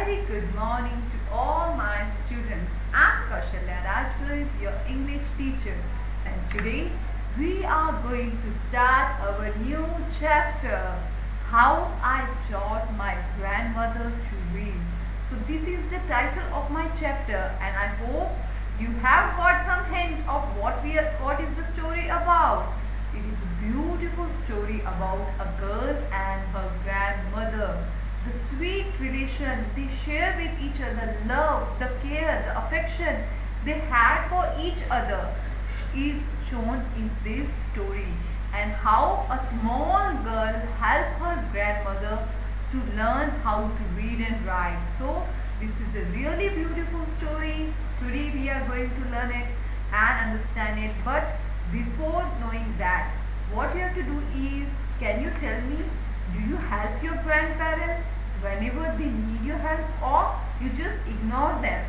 very good morning to all my students. I'm Kaushalya Rajpuri, your English teacher, and today we are going to start our new chapter, How I Taught My Grandmother to Read. So this is the title of my chapter, and I hope you have got some hint of what is the story about. It is a beautiful story about a girl and her grandmother. The sweet relation they share with each other, love, the care, the affection they had for each other is shown in this story, and how a small girl helped her grandmother to learn how to read and write. So this is a really beautiful story. Today we are going to learn it and understand it. But before knowing that, what you have to do is, can you tell me, do you help your grandparents whenever they need your help, or you just ignore them?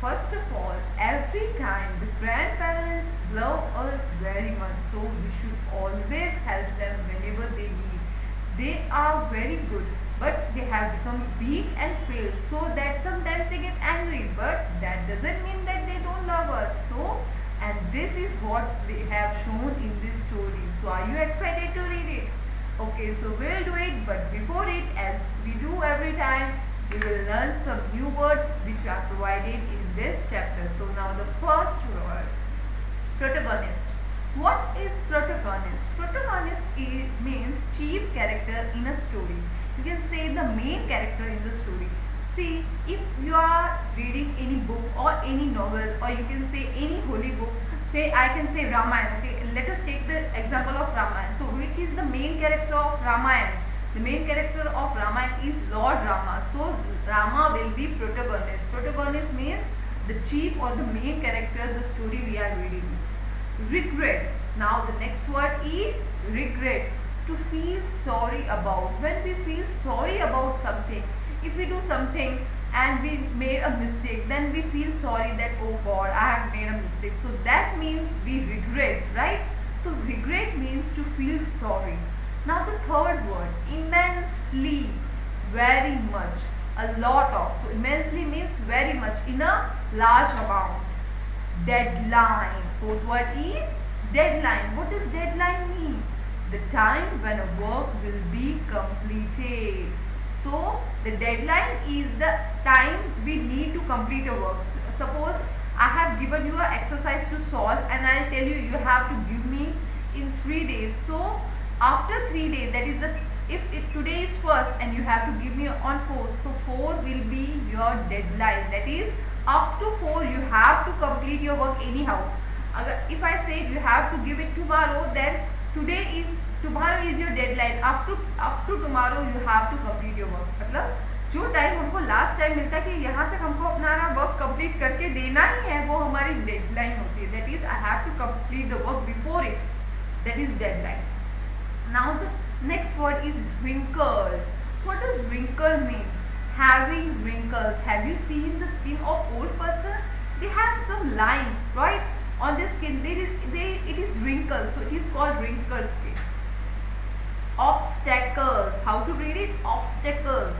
First of all, every time the grandparents love us very much, so we should always help them whenever they need. They are very good, but they have become weak and fail, so that sometimes they get angry, but that doesn't mean that they don't love us. So, and this is what they have shown in this story. So are you excited to read it? Okay, so we'll do it, but before it, as we do every time, we will learn some new words which are provided in this chapter. So now the first word, protagonist. What is protagonist? Protagonist means chief character in a story. You can say the main character in the story. See, if you are reading any book or any novel, or you can say any holy book, say I can say Ramayana. Okay, let us take the example of Ramayana. So which is the main character of Ramayana? The main character of Ramayana is Lord Rama. So Rama will be protagonist. Protagonist means the chief or the main character, the story we are reading. Regret. Now the next word is regret. To feel sorry about. When we feel sorry about something, if we do something and we made a mistake, then we feel sorry that, oh God, I have made a mistake. So that means we regret, right? So regret means to feel sorry. Now the third word, immensely, very much, a lot of. So immensely means very much, in a large amount. Deadline. Fourth word is deadline. What does deadline mean? The time when a work will be completed. So the deadline is the time we need to complete a work. Suppose I have given you an exercise to solve, and I'll tell you, you have to give me in 3 days. So after 3 days, that is the, if today is first and you have to give me on 4th, so 4 will be your deadline. That is, up to 4 you have to complete your work anyhow. If I say you have to give it tomorrow, then tomorrow is your deadline. Up to tomorrow you have to complete your work. मतलब जो time हमको last time मिलता है कि यहाँ तक हमको अपना वर्क कंप्लीट करके देना ही है, वो हमारी डेडलाइन होती है. That is I have to complete the work before it. That is deadline. Now the next word is wrinkle. What does wrinkle mean? Having wrinkles. Have you seen the skin of old person? They have some lines, right, on the skin. It is wrinkles, so it is called wrinkle skin. Obstacles. How to read it? Obstacle.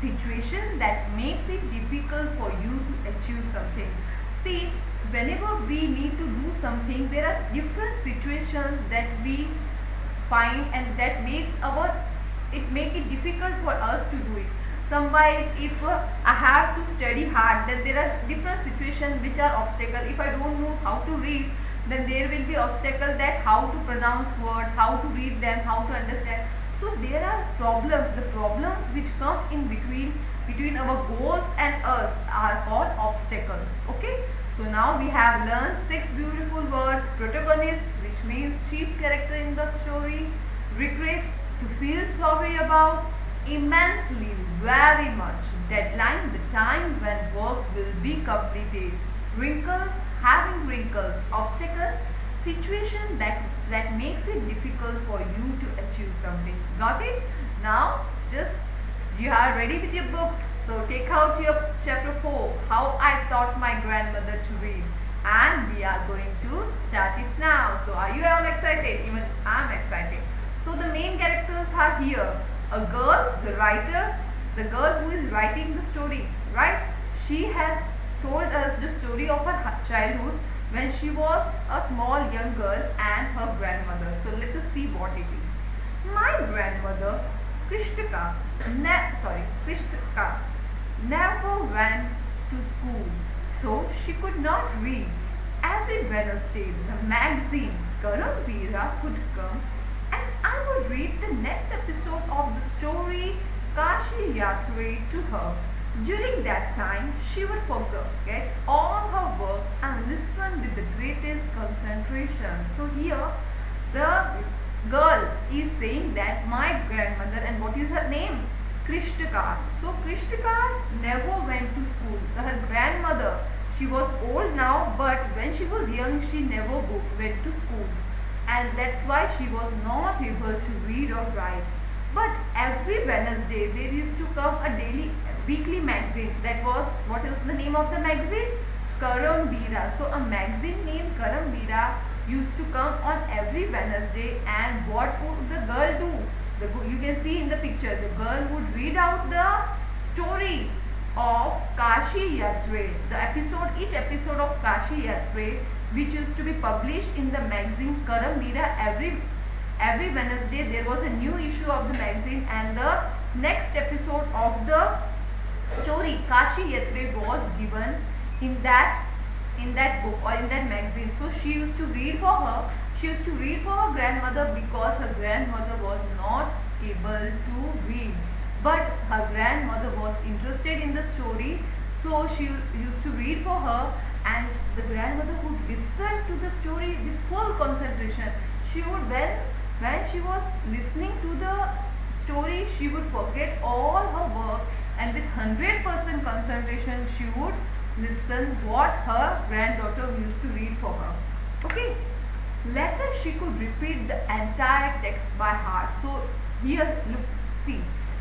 Situation that makes it difficult for you to achieve something. See, whenever we need to do something, there are different situations that we find, and that make it difficult for us to do it. Sometimes if I have to study hard, then there are different situations which are obstacle. If I don't know how to read, then there will be obstacle that how to pronounce words, how to read them, how to understand. So there are problems. The problems which come in between our goals and us are called obstacles. Okay. So now we have learned 6 beautiful words. Protagonist, which means chief character in the story. Regret, to feel sorry about. Immensely, very much. Deadline, the time when work will be completed. Wrinkle, having wrinkles. Obstacle, situation that makes it difficult for you to achieve something. Got it? Now just you are ready with your books. So take out your chapter 4, How I Taught My Grandmother to Read, and we are going to start it now. So are you all excited? Even I am excited. So the main characters are here. A girl, the writer, the girl who is writing the story, right? She has told us the story of her childhood when she was a small young girl and her grandmother. So let us see what it is. My grandmother, Kristika, never went to school, so she could not read. Every Wednesday, the magazine Karam Veera would come and I would read the next episode of the story Kashi Yatre to her. During that time, she would forget all her work and listen with the greatest concentration. So here, the girl is saying that my grandmother, and what is her name? Krishtika. So Krishtika never went to school. So her grandmother, she was old now, but when she was young, she never went to school, and that's why she was not able to read or write. But every Wednesday there used to come a weekly magazine. That was, what is the name of the magazine? Karam Veera. So a magazine named Karam Veera used to come on every Wednesday, and what would the girl do? You can see in the picture, the girl would read out the story of Kashi Yatre. Each episode of Kashi Yatre, which used to be published in the magazine Karam Veera every Wednesday. There was a new issue of the magazine, and the next episode of the story Kashi Yatre was given in that book or in that magazine. So she used to read for her. She used to read for her grandmother because her grandmother was not able to read. But her grandmother was interested in the story, so she used to read for her, and the grandmother would listen to the story with full concentration. She would, when she was listening to the story, she would forget all her work, and with 100% concentration she would listen what her granddaughter used to read for her. Okay. Later she could repeat the entire text by heart. So here, look, see,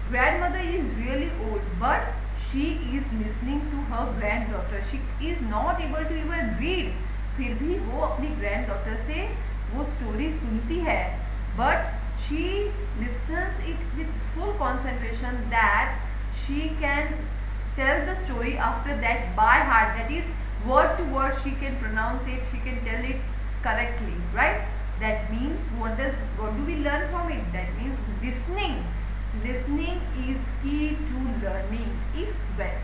grandmother is really old, but she is listening to her granddaughter. She is not able to even read. फिर भी वो अपनी granddaughter से वो story सुनती है. But she listens it with full concentration that she can tell the story after that by heart. That is, word to word she can pronounce it. She can tell it correctly, right? That means what do we learn from it? That means listening is key to learning. If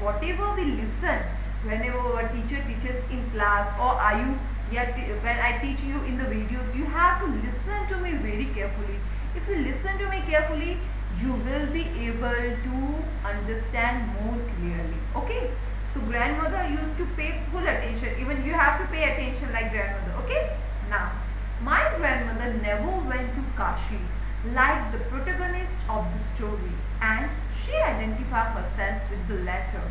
whatever we listen, whenever our teacher teaches in class, or when I teach you in the videos, you have to listen to me very carefully. If you listen to me carefully, you will be able to understand more clearly. Okay? So grandmother used to pay full attention. Even you have to pay attention like grandmother. Okay? Now, my grandmother never went to Kashi like the protagonist of the story, and she identified herself with the latter.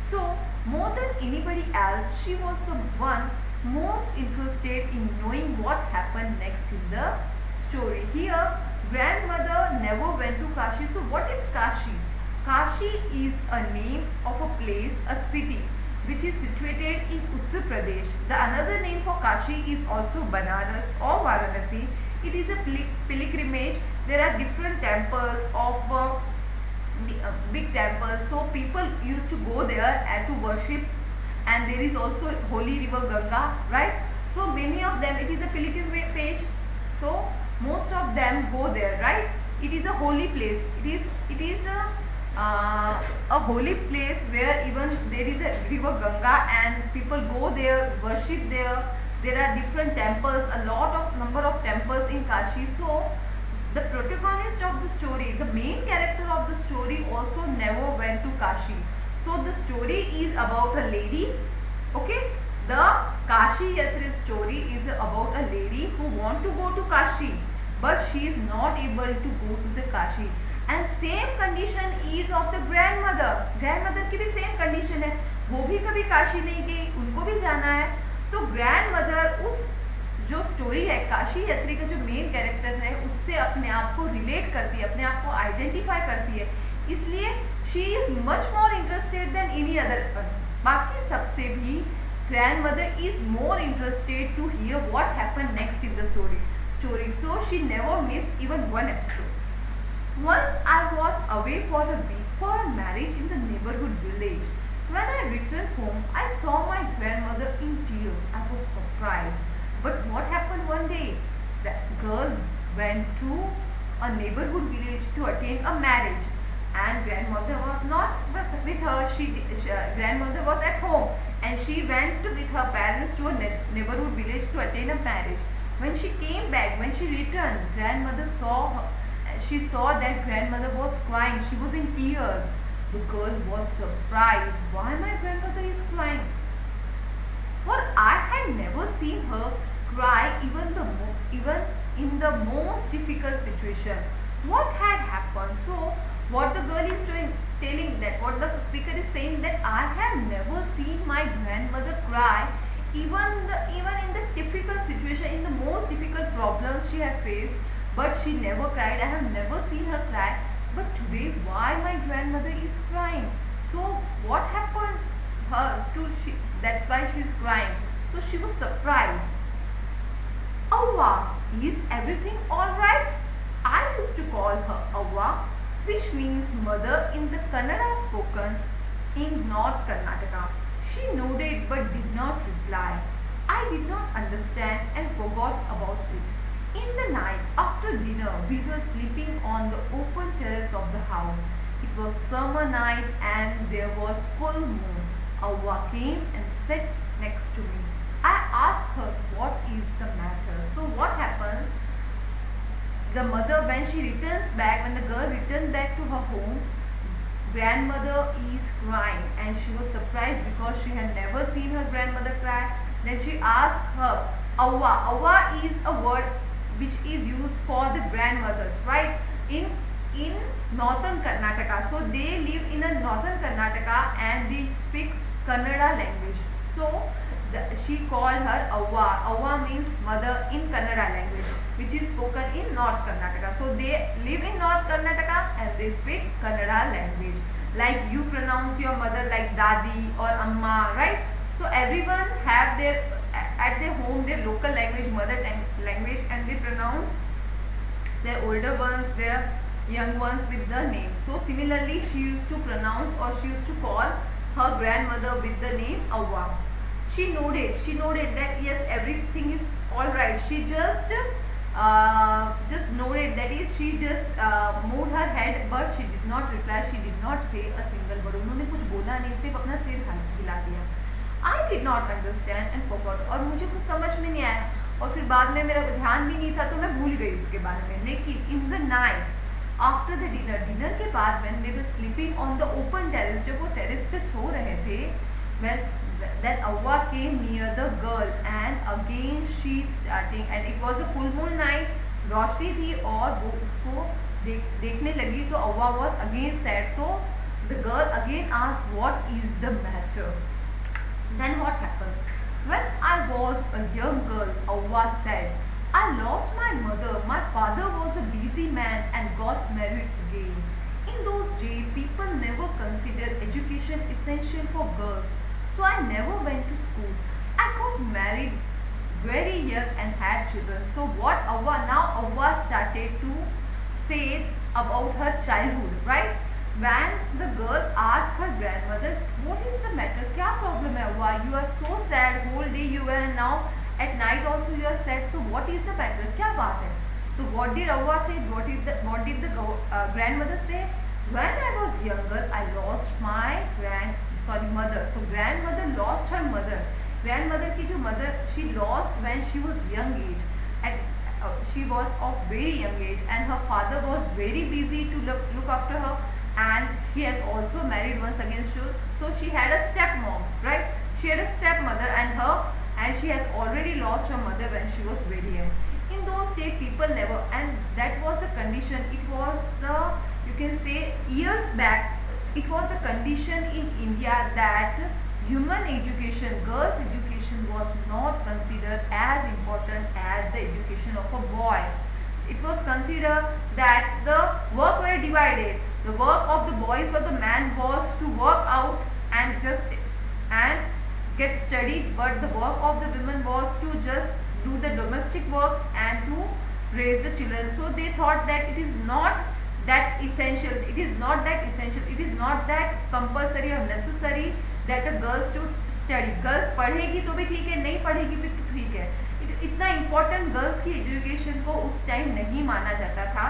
So, more than anybody else, she was the one most interested in knowing what happened next in the story. Here, grandmother never went to Kashi. So, what is Kashi? Kashi is a name of a place, a city, which is situated in Uttar Pradesh. The another name for Kashi is also Banaras or Varanasi. It is a pilgrimage. There are different temples of big temples. So people used to go there and to worship. And there is also holy river Ganga, right? So many of them, it is a pilgrimage. So most of them go there, right? It is a holy place. It is a holy place where even there is a river Ganga and people go there, worship there. There are different temples, a number of temples in Kashi. So the protagonist of the story, the main character of the story also never went to Kashi. So the story is about a lady. Okay, the Kashi Yatra story is about a lady who want to go to Kashi, but she is not able to go to the Kashi. And same condition is of the grandmother. Grandmother की भी same condition है. वो भी कभी काशी नहीं गई, उनको भी जाना है. तो grandmother उस जो स्टोरी है काशी यात्री का जो मेन कैरेक्टर है उससे अपने आप को रिलेट करती है, अपने आप को आइडेंटिफाई करती है. इसलिए she is much more interested than any other. बाकी सबसे भी grandmother is more interested to hear what happened next in the story. So she never missed even one episode. Once I was away for a week for a marriage in the neighborhood village. When I returned home, I saw my grandmother in tears. I was surprised. But what happened one day? The girl went to a neighborhood village to attend a marriage, and grandmother was not with her. Grandmother was at home, and she went with her parents to a neighborhood village to attend a marriage. When she came back, when she returned, grandmother saw her. She saw that grandmother was crying. She was in tears. The girl was surprised. Why my grandmother is crying? For I had never seen her cry even in the most difficult situation. What had happened? So what the girl is telling that what the speaker is saying, that I have never seen my grandmother cry even in the difficult situation, in the most difficult problems she had faced, but she never cried. I have never seen her cry. But today, why my grandmother is crying? So what happened her to she? That's why she is crying. So she was surprised. Avva, is everything alright? I used to call her Avva, which means mother in the Kannada spoken in North Karnataka. She nodded but did not reply. I did not understand and forgot about it. In the night after dinner, we were sleeping on the open terrace of the house. It was summer night and there was full moon. Avva came and sat next to me. I asked her what is the matter. So what happened? The mother, when she returns back, when the girl returns back to her home, grandmother is crying, and she was surprised because she had never seen her grandmother cry. Then she asked her, Avva. Avva is a word which is used for the grandmothers, right? In northern Karnataka. So they live in a northern Karnataka and they speak Kannada language. So she called her Avva. Avva means mother in Kannada language, which is spoken in North Karnataka. So they live in North Karnataka and they speak Kannada language. Like you pronounce your mother like Dadi or Amma, right? So everyone have their at their home their local language, mother language, and they pronounce their older ones, their young ones with the name. So similarly, she used to pronounce, or she used to call her grandmother with the name Avva. She noted that yes, everything is all right. She just noted, that is, she just moved her head, but she did not reply. She did not say a single word. उन्होंने कुछ बोला नहीं, सिर्फ अपना सिर हिला दिया. I did not understand and forgot. और मुझे कुछ समझ में नहीं आया, और फिर बाद में मेरा ध्यान भी नहीं था, तो मैं भूल गई उसके बारे में. लेकिन in the night after the dinner के बाद when they were sleeping on the open terrace, जब वो terrace पे सो रहे थे, well, then Avva came near the girl and again she starting, and it was a full moon night, रोशनी थी और वो उसको देखने लगी. तो Avva was again sad. So the girl again asked, what is the matter? Then what happened? When I was a young girl, Avva said, I lost my mother. My father was a busy man and got married again. In those days, people never considered education essential for girls. So I never went to school. I got married very young and had children. So what Avva started to say about her childhood, right? When the girl asked her grandmother, what is the matter? क्या problem है Avva? You are so sad, whole day you were, and now at night also you are sad. So what is the matter? क्या बात है? So what did Avva say? What did the grandmother say? When I was younger, I lost my mother. So grandmother lost her mother. Grandmother की जो mother, she lost when she was young age, and she was of very young age, and her father was very busy to look after her, and he has also married once again. So she had a stepmom, right? She had a stepmother, and she has already lost her mother when she was very young. In those days, people never, and that was the condition. It was you can say years back, it was the condition in India that human education, girls' education was not considered as important as the education of a boy. It was considered that the work were divided. The work of the boys or the man was to work out and get studied, but the work of the women was to just do the domestic work and to raise the children. So they thought that it is not that essential, it is not that essential, it is not that compulsory or necessary that a girl should study. Girls पढ़ेगी तो भी ठीक है, नहीं पढ़ेगी भी तो ठीक है. इतना इम्पोर्टेंट गर्ल्स की एजुकेशन को उस टाइम नहीं माना जाता था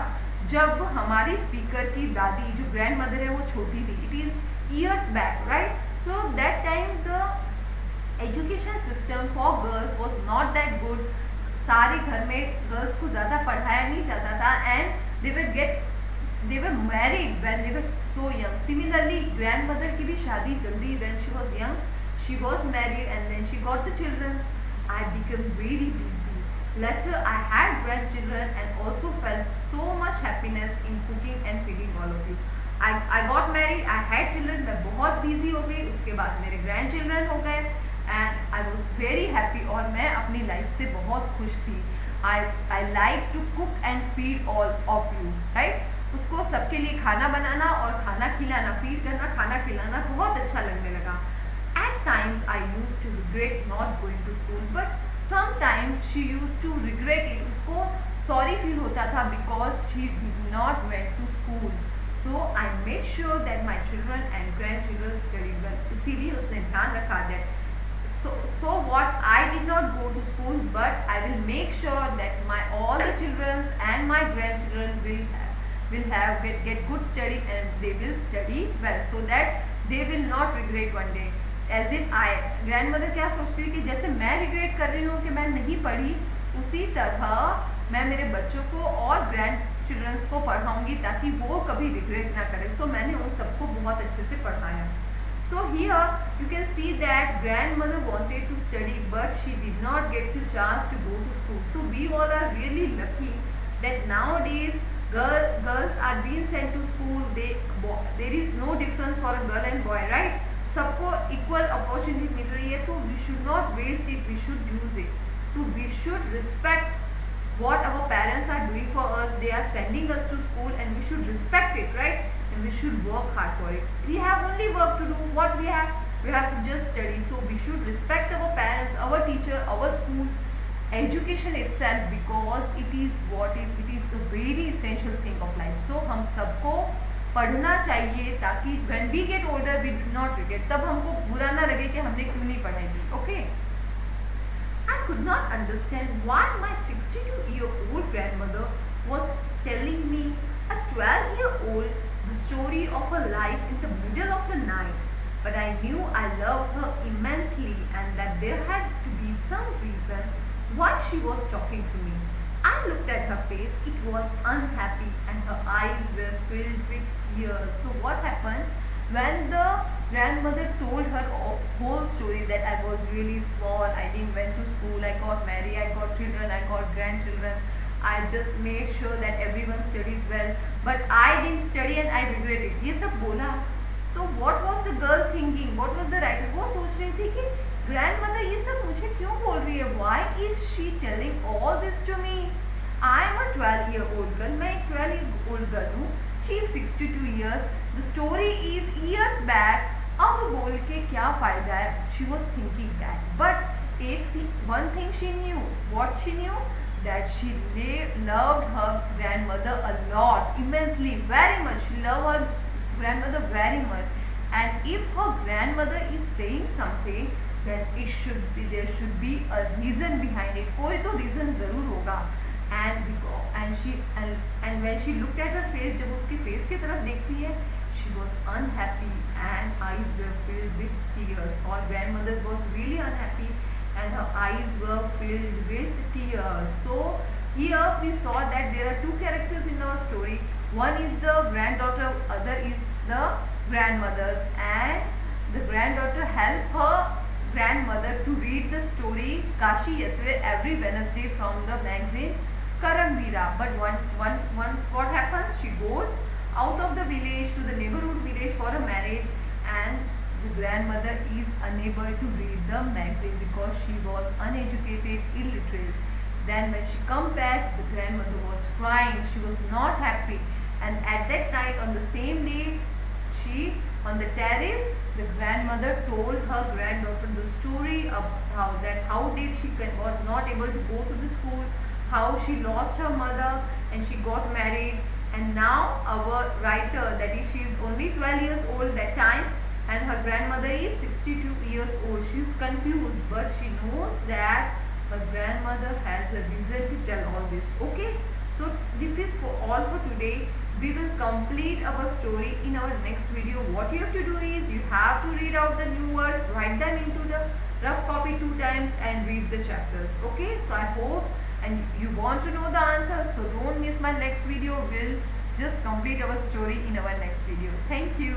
जब हमारी स्पीकर की दादी जो ग्रैंड मदर है वो छोटी थी. It is years back, right? So that time the education system for girls was not that good. सारे घर में गर्ल्स को ज़्यादा पढ़ाया नहीं जाता था and they were married when they were so young. Similarly, grandmother की भी शादी जल्दी, when she was young she was married and then she got the children. I became very busy. Later I had grandchildren and also felt so much happiness in cooking and feeding all of you. I got married, I had children, मैं बहुत busy हो गई. उसके बाद मेरे grandchildren हो गए and I was very happy और मैं अपनी life से बहुत खुश थी. I like to cook and feed all of you, right? उसको सबके लिए खाना बनाना और खाना खिलाना, फीड करना, खाना खिलाना बहुत अच्छा लगने लगा. At times I used to regret not going to school, but sometimes she used to regret it. उसको sorry feel होता था because she did not went to school. So I made sure that my children and grandchildren studied well. इसीलिए उसने ध्यान रखा that so what, I did not go to school, but I will make sure that my all the children and my grandchildren will get good study and they will study well so that they will not regret one day. As in I, grandmother क्या सोचती है कि जैसे मैं regret कर रही हूँ कि मैं नहीं पढ़ी, उसी तरह मैं मेरे बच्चों को और ग्रैंड चिल्ड्रंस को पढ़ाऊंगी ताकि वो कभी regret ना करें. So मैंने उन सबको बहुत अच्छे से पढ़ाया. So here you can see that grandmother wanted to study but she did not get the chance to go to school. So we all are really lucky that nowadays girls are being sent to school. There is no difference for a girl and boy, right? सबको equal opportunity मिल रही है तो we should not waste it, we should use it. So we should respect what our parents are doing for us. They are sending us to school and we should respect it, right? And we should work hard for it. We have only work to do. What we have to just study. So we should respect our parents, our teacher, our school, education itself because it is the very essential thing of life. So हम सबको पढ़ना चाहिए ताकि when we get older we do not regret. तब हमको बुरा ना लगे कि हमने क्यों नहीं पढ़ाई थी. Okay? I could not understand why my 62-year-old grandmother was telling me a 12-year-old the story of her life in the middle of the night. But I knew I loved her immensely and that there had to be some reason why she was talking to me. I looked at her face. It was unhappy and her eyes were filled with tears. So what happened? When the grandmother told her whole story that I was really small, I didn't went to school, I got married, I got children, I got grandchildren, I just made sure that everyone studies well, but I didn't study and I regret it. ये सब बोला तो what was the girl thinking? What was the writer? वो सोच रही थी कि grandmother ये सब मुझे क्यों बोल रही है? Why is she telling all this to me? I am a 12-year-old girl. मैं एक 12-year-old girl हूँ. She is 62 years. The story is years back. अब बोल के क्या फायदा है? She was thinking that. But one thing she knew. What she knew? That she loved her grandmother a lot, immensely, very much. She loved her grandmother very much. And if her grandmother is saying something, then there should be a reason behind it. कोई तो reason जरूर होगा. And when she looked at her face, जब उसके face की तरफ देखती है, she was unhappy and eyes were filled with tears. Her grandmother was really unhappy and her eyes were filled with tears. So here we saw that there are two characters in our story. One is the granddaughter, other is the grandmother, and the granddaughter helped her grandmother to read the story Kashi Yatre every Wednesday from the magazine Karamveera. But once what happens? She goes out of the village to the neighborhood village for a marriage, and the grandmother is unable to read the magazine because she was uneducated, illiterate. Then when she comes back, the grandmother was crying. She was not happy. And at that night, on the same day, on the terrace, the grandmother told her granddaughter the story of how did she was not able to go to the school, how she lost her mother and she got married, And now our writer, that is, she is only 12 years old that time, and her grandmother is 62 years old. She is confused, but she knows that her grandmother has a reason to tell all this. Okay, so this is for all for today. We will complete our story in our next video. What you have to do is you have to read out the new words, write them into the rough copy 2 times and read the chapters. Okay, so I hope and you want to know the answers, so don't miss my next video. We'll just complete our story in our next video. Thank you.